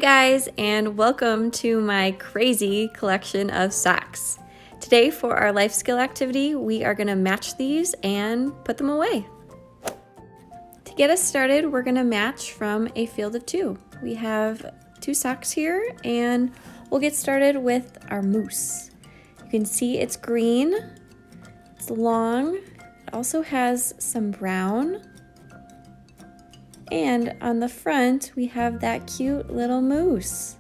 Hi guys, and welcome to my crazy collection of socks. Today for our life skill activity, we are gonna match these and put them away. To get us started, we're gonna match from a field of two. We have two socks here, and we'll get started with our moose. You can see it's green, it's long, it also has some brown, and on the front, we have that cute little moose.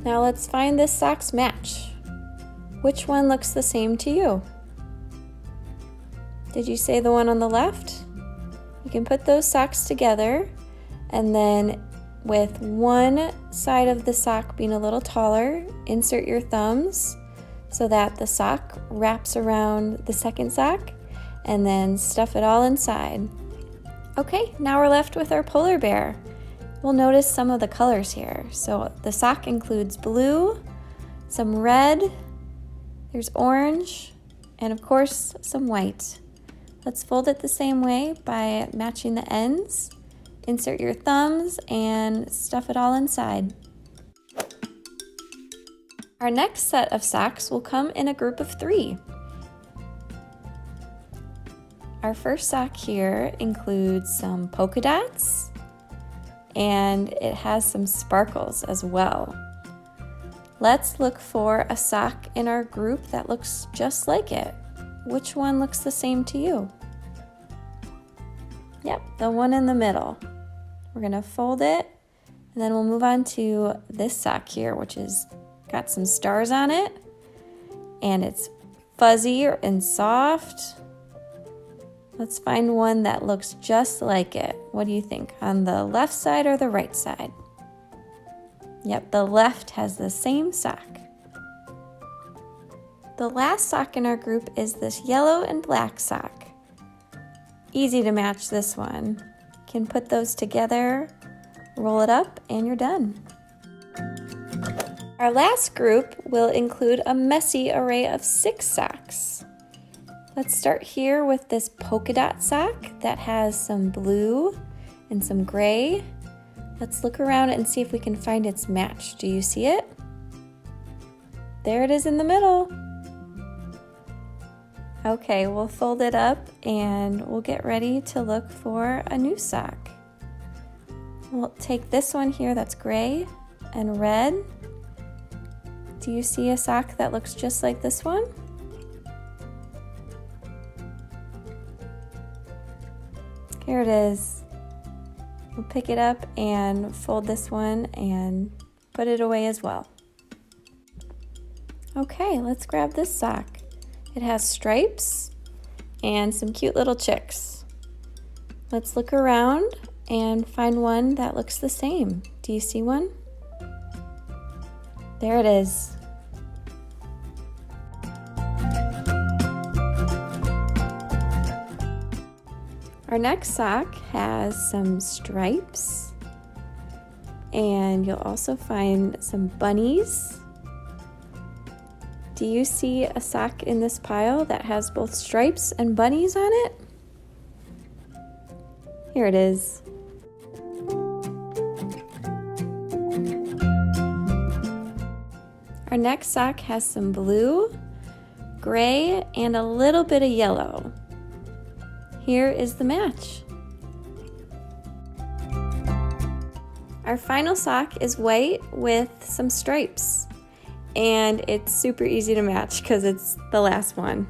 Now let's find this sock's match. Which one looks the same to you? Did you say the one on the left? You can put those socks together, and then with one side of the sock being a little taller, insert your thumbs so that the sock wraps around the second sock, and then stuff it all inside. Okay, now we're left with our polar bear. We'll notice some of the colors here. So the sock includes blue, some red, there's orange, and of course some white. Let's fold it the same way by matching the ends. Insert your thumbs and stuff it all inside. Our next set of socks will come in a group of three. Our first sock here includes some polka dots, and it has some sparkles as well. Let's look for a sock in our group that looks just like it. Which one looks the same to you? Yep, the one in the middle. We're gonna fold it, and then we'll move on to this sock here, which is got some stars on it, and it's fuzzy and soft. Let's find one that looks just like it. What do you think? On the left side or the right side? Yep, the left has the same sock. The last sock in our group is this yellow and black sock. Easy to match this one. You can put those together, roll it up, and you're done. Our last group will include a messy array of 6 socks. Let's start here with this polka dot sock that has some blue and some gray. Let's look around and see if we can find its match. Do you see it? There it is in the middle. Okay, we'll fold it up and we'll get ready to look for a new sock. We'll take this one here that's gray and red. Do you see a sock that looks just like this one? Here it is. We'll pick it up and fold this one and put it away as well. Okay, let's grab this sock. It has stripes and some cute little chicks. Let's look around and find one that looks the same. Do you see one? There it is. Our next sock has some stripes, and you'll also find some bunnies. Do you see a sock in this pile that has both stripes and bunnies on it? Here it is. Our next sock has some blue, gray, and a little bit of yellow. Here is the match. Our final sock is white with some stripes, and it's super easy to match because it's the last one.